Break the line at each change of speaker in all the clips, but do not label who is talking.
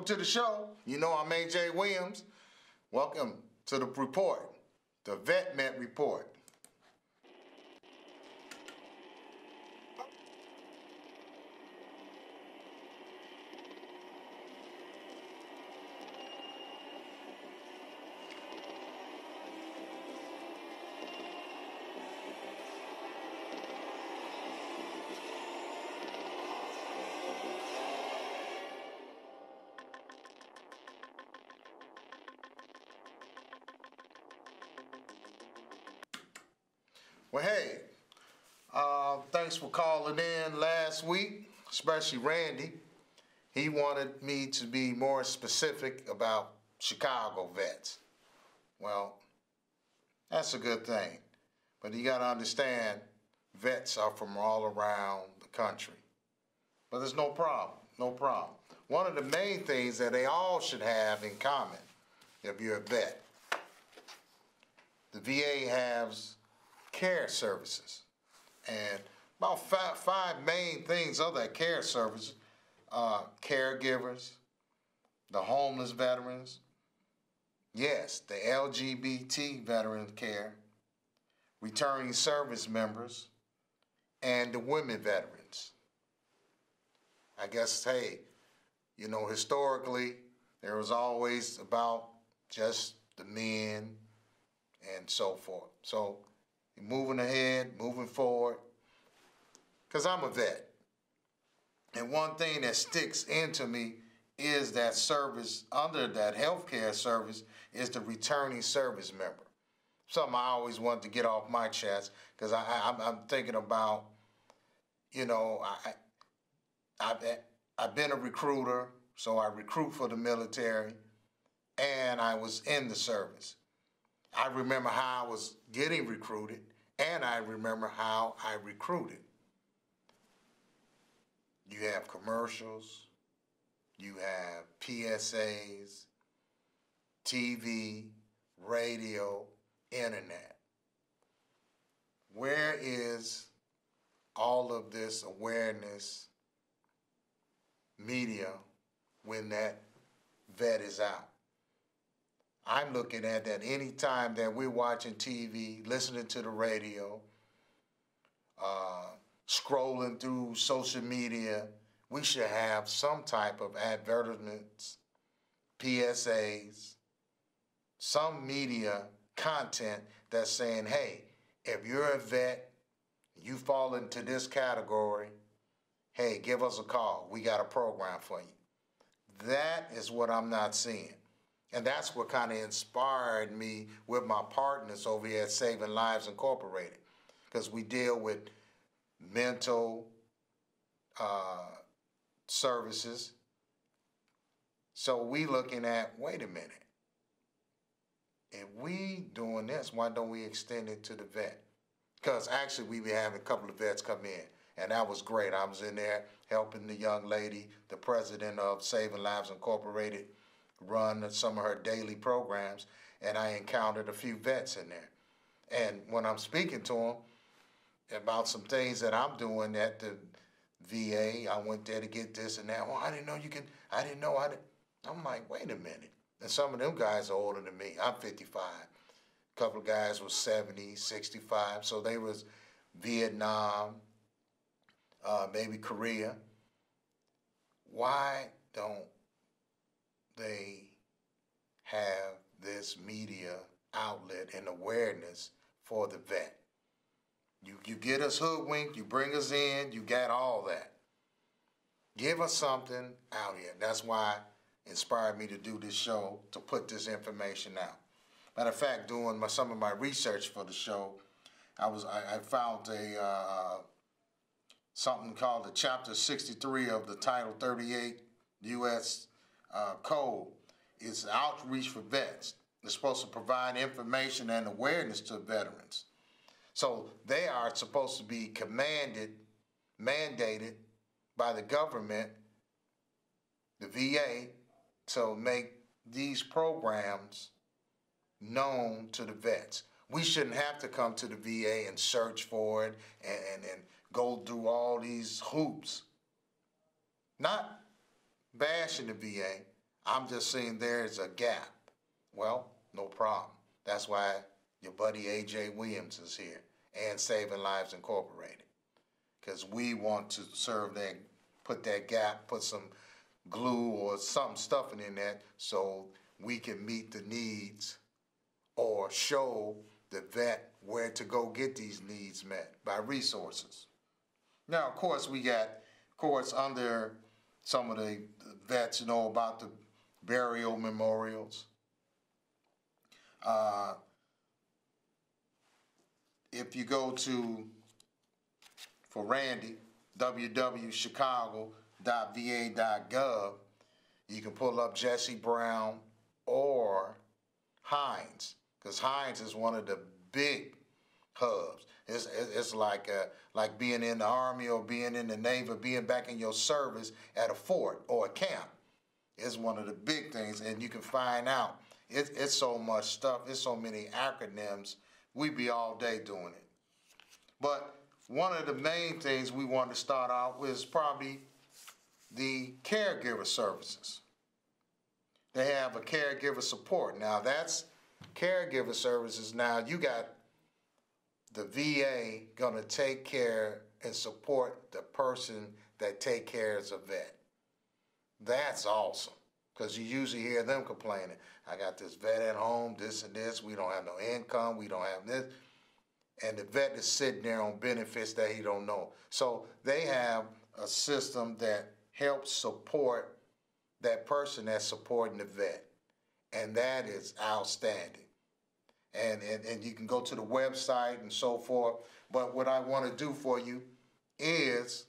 welcome to the show. You know I'm A.J. Williams. Welcome to the report, the VetMet Report. Well, hey, thanks for calling in last week, especially Randy. He wanted me to be more specific about Chicago vets. Well, that's a good thing. But you got to understand, vets are from all around the country. But there's no problem, no problem. One of the main things that they all should have in common, if you're a vet, the VA has care services, and about five main things of that care service: caregivers, the homeless veterans, yes, the LGBT veteran care, returning service members, and the women veterans. I guess, hey, you know, historically there was always about just the men and so forth. So moving ahead, moving forward, because I'm a vet. And one thing that sticks into me is that service, under that healthcare service, is the returning service member. Something I always wanted to get off my chest, because I'm thinking about, you know, I've been a recruiter, so I recruit for the military, and I was in the service. I remember how I was getting recruited, and I remember how I recruited. You have commercials, you have PSAs, TV, radio, internet. Where is all of this awareness media when that vet is out? I'm looking at that any time that we're watching TV, listening to the radio, scrolling through social media, we should have some type of advertisements, PSAs, some media content that's saying, hey, if you're a vet, you fall into this category, hey, give us a call. We got a program for you. That is what I'm not seeing. And that's what kind of inspired me with my partners over here at Saving Lives Incorporated, because we deal with mental services. So we looking at, wait a minute, if we doing this, why don't we extend it to the vet? Because actually we be having a couple of vets come in, and that was great. I was in there helping the young lady, the president of Saving Lives Incorporated, run some of her daily programs, and I encountered a few vets in there. And when I'm speaking to them about some things that I'm doing at the VA, I went there to get this and that. Well, I didn't know you can, I didn't know. I'm like, wait a minute. And some of them guys are older than me. I'm 55. A couple of guys were 70, 65. So they was Vietnam, maybe Korea. Why don't they have this media outlet and awareness for the vet? You get us hoodwinked, you bring us in, you got all that. Give us something out here. That's why it inspired me to do this show, to put this information out. Matter of fact, doing some of my research for the show, I found something called the Chapter 63 of the Title 38 U.S. Code. It's outreach for vets. It's supposed to provide information and awareness to veterans. So they are supposed to be mandated by the government, the VA, to make these programs known to the vets. We shouldn't have to come to the VA and search for it and go through all these hoops. Not bashing the VA. I'm just seeing there's a gap. Well, no problem. That's why your buddy A.J. Williams is here and Saving Lives Incorporated, because we want to serve that, put that gap, put some glue or some stuffing in that so we can meet the needs or show the vet where to go get these needs met by resources. Now, of course, we got, of course, under some of the vets, you know, about the burial memorials. If you go to, for Randy, www.chicago.va.gov, you can pull up Jesse Brown or Hines, because Hines is one of the big hubs. It's like being in the Army or being in the Navy or being back in your service at a fort or a camp. It's one of the big things, and you can find out. It's so much stuff. It's so many acronyms. We be all day doing it. But one of the main things we want to start out with is probably the Caregiver Services. They have a caregiver support. Now that's Caregiver Services. Now you got the VA gonna take care and support the person that take care of a vet. That's awesome, because you usually hear them complaining, I got this vet at home, this and this, we don't have no income, we don't have this. And the vet is sitting there on benefits that he don't know. So they have a system that helps support that person that's supporting the vet. And that is outstanding. And you can go to the website and so forth. But what I want to do for you is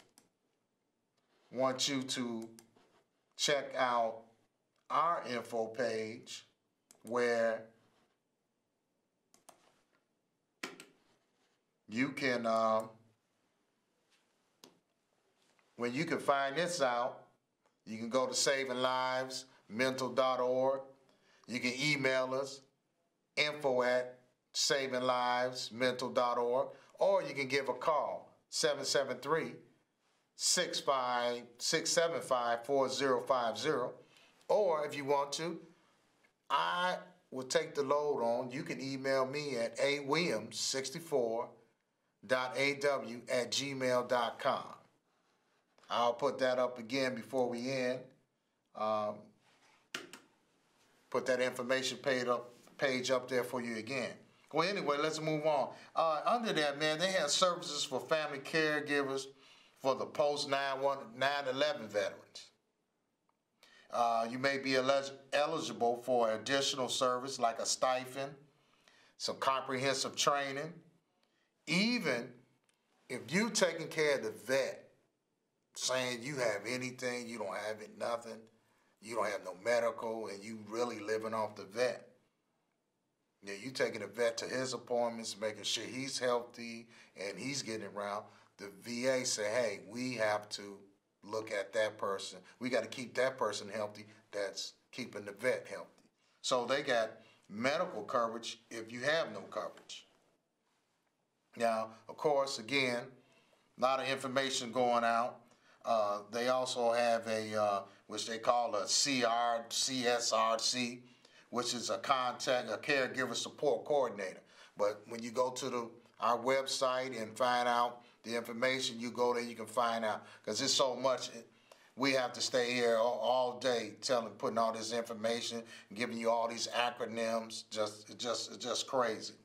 want you to check out our info page where you can, when you can find this out, you can go to savinglivesmental.org. You can email us, info@savinglivesmental.org, or you can give a call, 773-675-4050. Or if you want to, I will take the load on. You can email me at awilliams64.aw@gmail.com. I'll put that up again before we end. Put that information page up there for you again. Well, anyway, let's move on. Under that, man, they have services for family caregivers for the post 9/11 veterans. You may be eligible for additional service like a stipend, some comprehensive training. Even if you taking care of the vet, saying you have anything, you don't have it, nothing, you don't have no medical, and you really living off the vet. Yeah, you taking the vet to his appointments, making sure he's healthy and he's getting around. The VA say, hey, we have to look at that person. We got to keep that person healthy that's keeping the vet healthy. So they got medical coverage if you have no coverage. Now, of course, again, a lot of information going out. They also have a, which they call a CSRC, which is a caregiver support coordinator. But when you go to our website and find out the information, you go there, you can find out. Because there's so much, we have to stay here all day putting all this information, giving you all these acronyms, just crazy.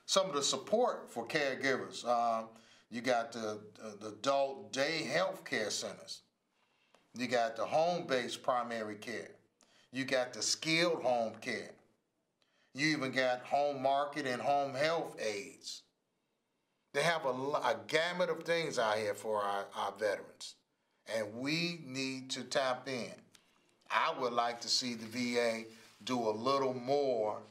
Some of the support for caregivers, you got the adult day health care centers. You got the home-based primary care. You got the skilled home care. You even got home market and home health aides. They have a gamut of things out here for our veterans, and we need to tap in. I would like to see the VA do a little more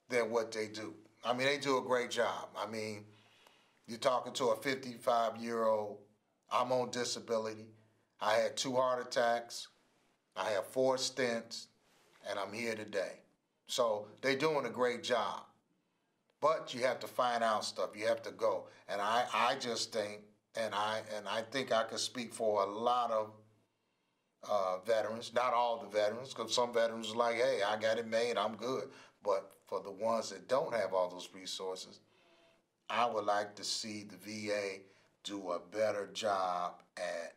than what they do. I mean, they do a great job. I mean, you're talking to a 55-year-old, I'm on disability, I had 2 heart attacks, I have 4 stents, and I'm here today. So they're doing a great job. But you have to find out stuff. You have to go. And I just think, and I think I could speak for a lot veterans, not all the veterans, because some veterans are like, hey, I got it made, I'm good. But for the ones that don't have all those resources, I would like to see the VA do a better job at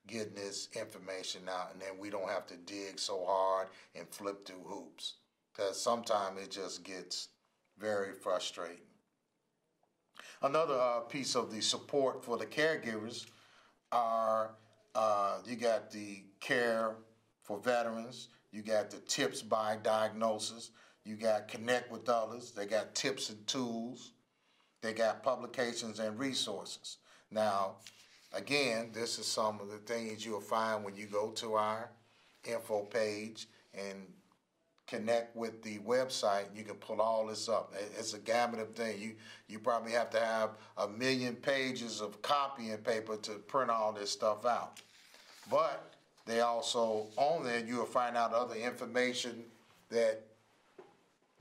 getting this information out, and then we don't have to dig so hard and flip through hoops, because sometimes it just gets very frustrating. Another piece of the support for the caregivers are you got the care for veterans, you got the tips by diagnosis, you got connect with others, they got tips and tools, they got publications and resources. Now, again, this is some of the things you'll find when you go to our info page and connect with the website. You can pull all this up. It's a gamut of things. You probably have to have 1 million pages of copying paper to print all this stuff out. But they also, on there, you'll find out other information that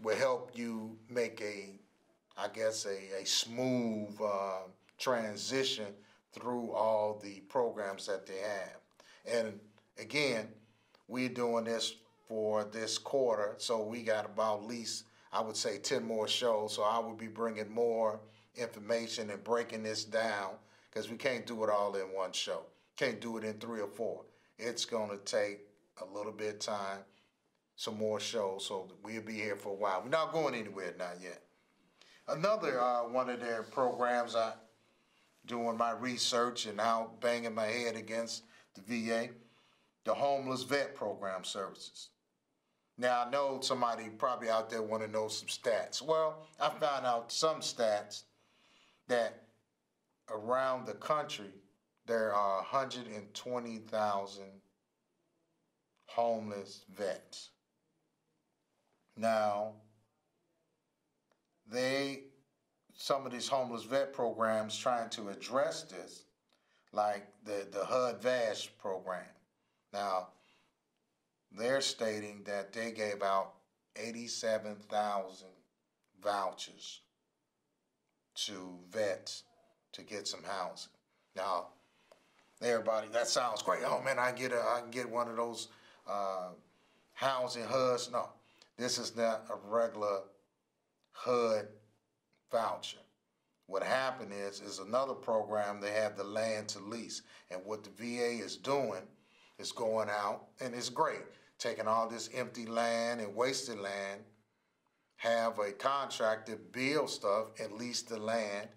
will help you make a smooth transition through all the programs that they have. And again, we're doing this for this quarter, so we got about at least, I would say, 10 more shows, so I will be bringing more information and breaking this down, because we can't do it all in one show. Can't do it in 3 or 4. It's going to take a little bit of time, some more shows, so we'll be here for a while. We're not going anywhere, not yet. Another one of their programs, I doing my research and out banging my head against the VA, the Homeless Vet Program Services. Now, I know somebody probably out there want to know some stats. Well, I found out some stats that around the country, there are 120,000 homeless vets. Now, some of these homeless vet programs trying to address this, like the HUD-VASH program. Now, they're stating that they gave out 87,000 vouchers to vets to get some housing. Now, everybody, that sounds great. Oh man, I can get one of those housing HUDs. No, this is not a regular HUD voucher. What happened is another program. They have the land to lease, and what the VA is doing is going out, and it's great, taking all this empty land and wasted land, have a contractor build stuff and lease the land,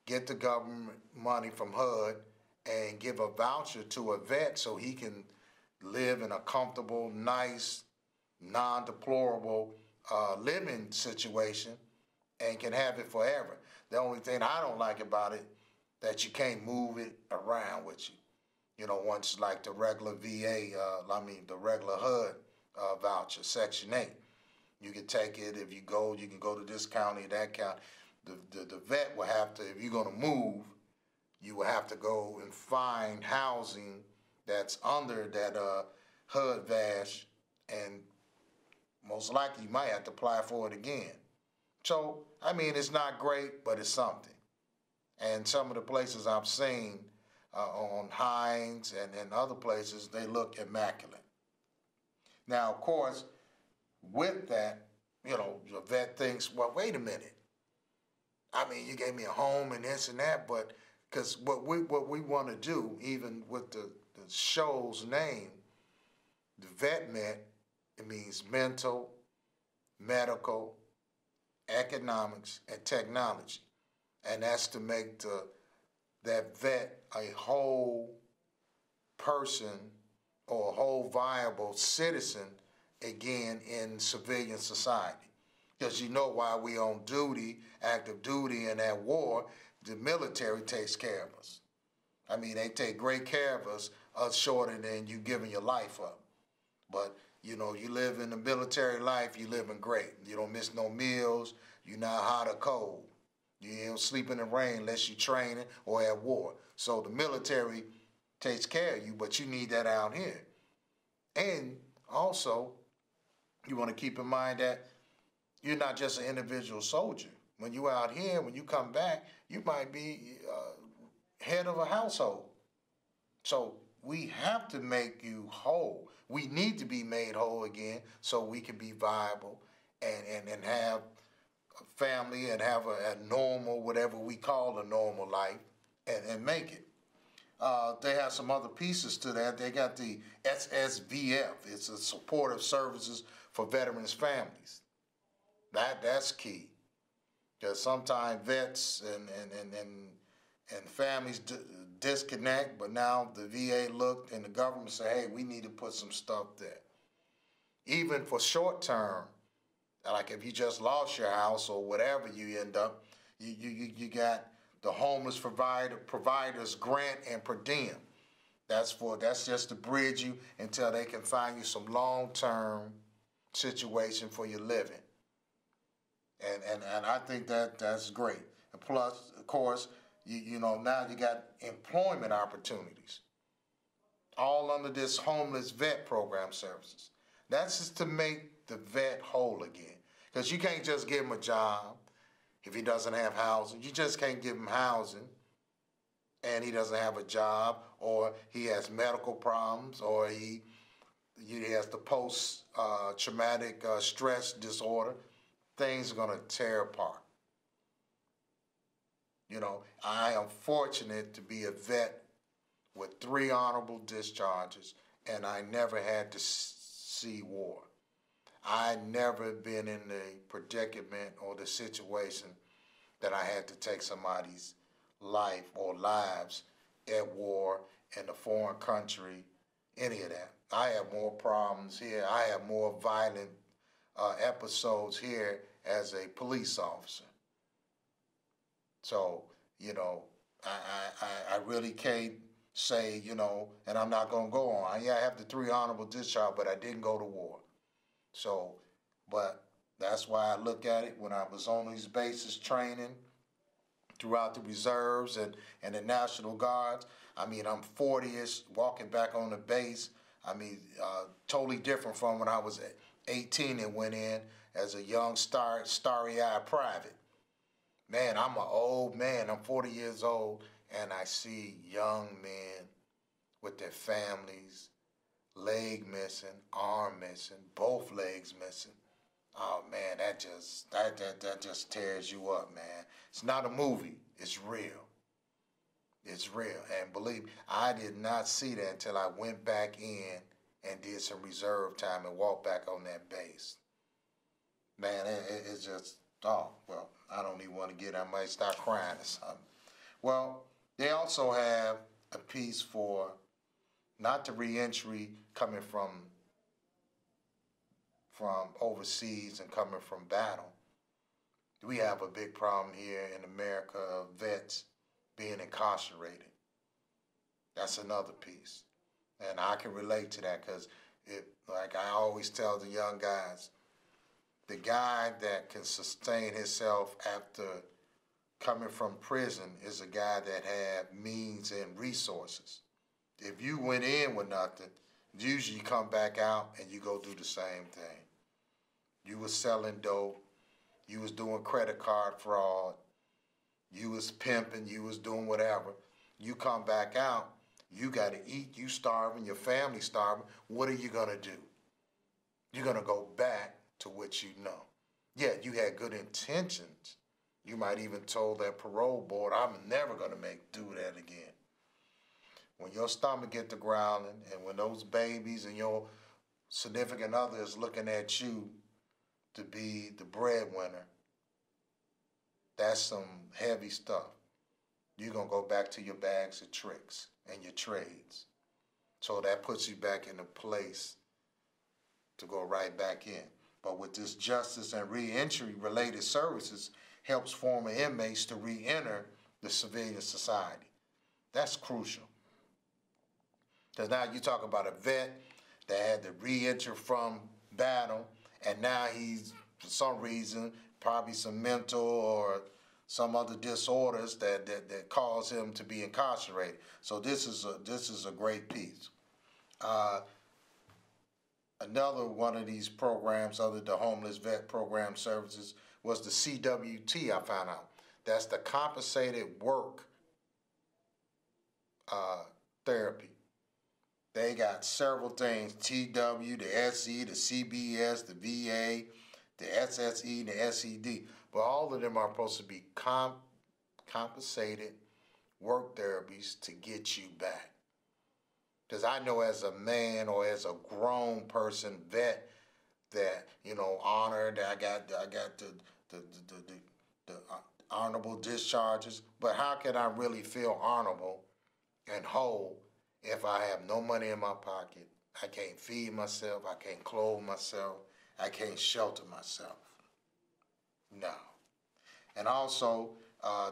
get the government money from HUD, and give a voucher to a vet so he can live in a comfortable, nice, non-deplorable living situation and can have it forever. The only thing I don't like about it, that you can't move it around with you. You know, once like the regular VA, the regular HUD voucher, Section 8. You can take it if you go, you can go to this county, that county. The vet will have to, if you're gonna move, you will have to go and find housing that's under that HUD-VASH, and most likely you might have to apply for it again. So, I mean, it's not great, but it's something. And some of the places I've seen on Hines and other places, they look immaculate. Now, of course, with that, you know, the vet thinks, well, wait a minute. I mean, you gave me a home and this and that, but because what we want to do, even with the show's name, the vet met, it means mental, medical, economics, and technology. And that's to make that vet a whole person or a whole viable citizen again in civilian society. Because you know, while we on duty, active duty, and at war, the military takes care of us. I mean, they take great care of us shorter than you giving your life up. But, you know, you live in the military life, you living great. You don't miss no meals, you're not hot or cold. You don't sleep in the rain unless you're training or at war. So the military takes care of you, but you need that out here. And also, you want to keep in mind that you're not just an individual soldier. When you're out here, when you come back, you might be head of a household. So we have to make you whole. We need to be made whole again so we can be viable and have a family and have a normal, whatever we call a normal life, and make it. They have some other pieces to that. They got the SSVF. It's a supportive services for veterans' families. That's key. Because sometimes vets and families disconnect, but now the VA looked and the government said, hey, we need to put some stuff there. Even for short term, like if you just lost your house or whatever you end up, you got the homeless providers grant and per diem. That's just to bridge you until they can find you some long-term situation for your living. And I think that's great. And plus, of course, you know, now you got employment opportunities, all under this homeless vet program services. That's just to make the vet whole again. Because you can't just give him a job if he doesn't have housing. You just can't give him housing and he doesn't have a job, or he has medical problems, or he has the post-traumatic stress disorder. Things are going to tear apart. You know, I am fortunate to be a vet with 3 honorable discharges, and I never had to see war. I never been in the predicament or the situation that I had to take somebody's life or lives at war in a foreign country, any of that. I have more problems here. I have more violent episodes here as a police officer. So, you know, I really can't say, you know, and I'm not going to go on. Yeah, I have the 3 honorable discharge, but I didn't go to war. So, but that's why I look at it when I was on these bases training throughout the reserves and the National Guards. I mean, I'm 40-ish, walking back on the base. I mean, totally different from when I was 18 and went in as a young starry-eyed private. Man, I'm an old man. I'm 40 years old, and I see young men with their families, leg missing, arm missing, both legs missing. Oh man, that just tears you up, man. It's not a movie. It's real. It's real. And believe me, I did not see that until I went back in and did some reserve time and walked back on that base. Man, it's just, oh, well, I don't even want to I might start crying or something. Well, they also have a piece for not the reentry coming from overseas and coming from battle. We have a big problem here in America of vets being incarcerated. That's another piece. And I can relate to that because, like I always tell the young guys, the guy that can sustain himself after coming from prison is a guy that had means and resources. If you went in with nothing, usually you come back out and you go do the same thing. You was selling dope, you was doing credit card fraud, you was pimping, you was doing whatever. You come back out, you got to eat, you starving, your family starving. What are you going to do? You're going to go back to what you know. Yeah, you had good intentions. You might even told that parole board, I'm never going to do that again. When your stomach get to growling and when those babies and your significant other is looking at you to be the breadwinner, that's some heavy stuff. You're going to go back to your bags of tricks and your trades. So that puts you back in a place to go right back in. But with this justice and reentry related services helps former inmates to reenter the civilian society. That's crucial. Because now you talk about a vet that had to re-enter from battle, and now he's, for some reason, probably some mental or some other disorders that cause him to be incarcerated. So this is a great piece. Another one of these programs, other than the Homeless Vet Program Services, was the CWT, I found out. That's the Compensated Work Therapy. They got several things, TW, the SE, the CBS, the VA, the SSE, the SED. But all of them are supposed to be compensated work therapies to get you back. Because I know as a man or as a grown person, vet, that, you know, honored, I got the honorable discharges. But how can I really feel honorable and whole if I have no money in my pocket? I can't feed myself, I can't clothe myself, I can't shelter myself. No. And also,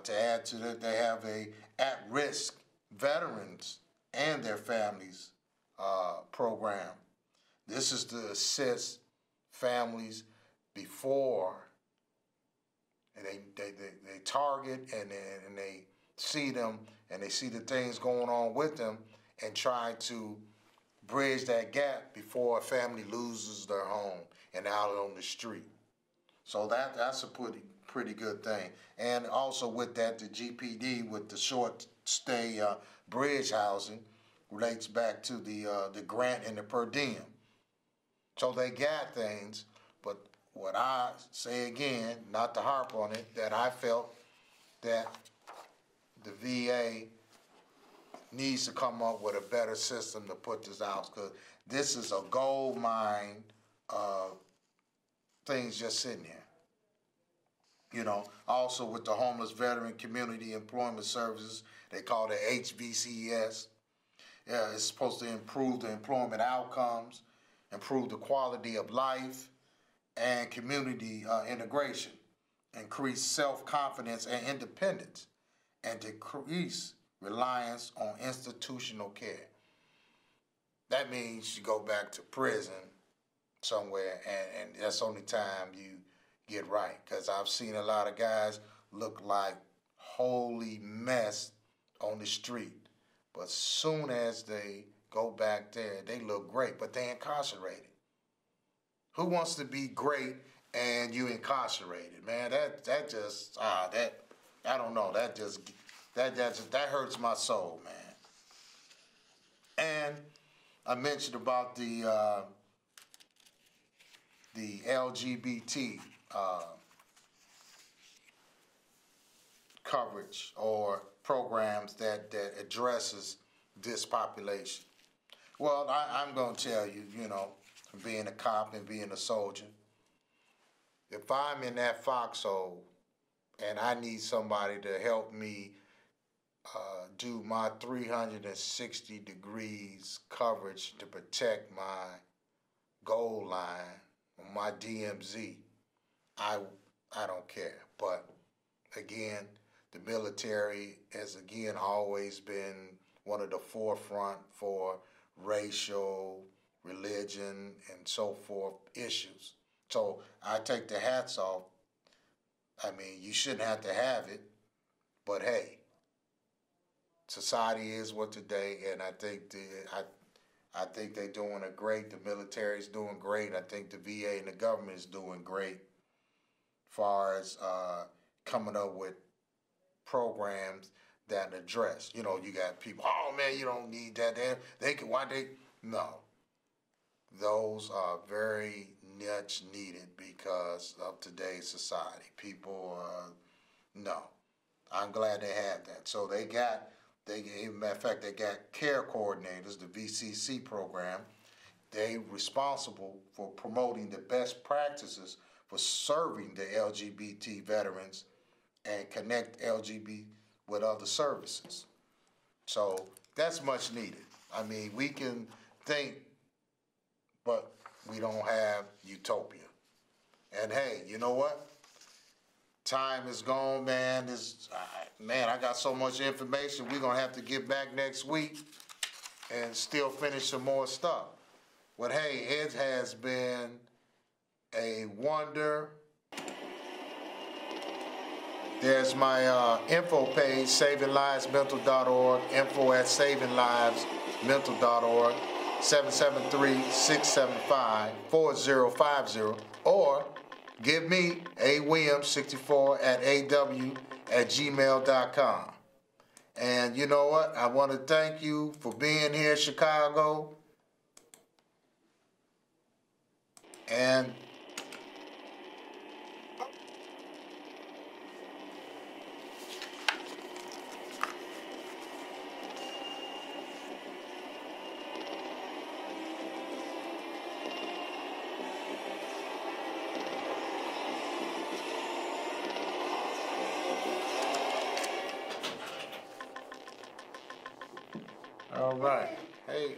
to add to that, they have a at-risk veterans and their families program. This is to assist families before, and they target and they see them, and they see the things going on with them, and try to bridge that gap before a family loses their home and out on the street. So that's a pretty good thing. And also with that, the GPD with the short stay bridge housing relates back to the grant and the per diem. So they got things, but what I say again, not to harp on it, that I felt that the VA needs to come up with a better system to put this out, because this is a gold mine of things just sitting here. You know, also with the Homeless Veteran Community Employment Services, they call it HVCS. Yeah, it's supposed to improve the employment outcomes, improve the quality of life, and community integration, increase self-confidence and independence, and decrease reliance on institutional care. That means you go back to prison somewhere, and that's the only time you get right. Because I've seen a lot of guys look like holy mess on the street, but soon as they go back there, they look great, but they incarcerated. Who wants to be great and you incarcerated, man? That just I don't know. That hurts my soul, man. And I mentioned about the LGBT coverage or programs that addresses this population. Well, I'm going to tell you, you know, from being a cop and being a soldier, if I'm in that foxhole and I need somebody to help me do my 360 degrees coverage to protect my goal line, my DMZ, I don't care. But again, the military has again always been one of the forefront for racial, religion, and so forth issues. So I take the hats off. I mean, you shouldn't have to have it, but hey, society is what today, and I think they're doing a great. The military is doing great. I think the VA and the government is doing great as far as coming up with programs that address. You know, you got people, oh man, you don't need that. No. Those are very much needed because of today's society. People, no. I'm glad they have that. So as a matter of fact, they got care coordinators, the VCC program. They responsible for promoting the best practices for serving the LGBT veterans and connect LGBT with other services. So that's much needed. I mean, we can think, but we don't have utopia. And hey, you know what? Time is gone, man. I got so much information. We're going to have to get back next week and still finish some more stuff. But hey, it has been a wonder. There's my info page, savinglivesmental.org, info@savinglivesmental.org, 773-675-4050, or give me awilliams64@aw@gmail.com. And you know what? I want to thank you for being here, Chicago. And all right. Hey.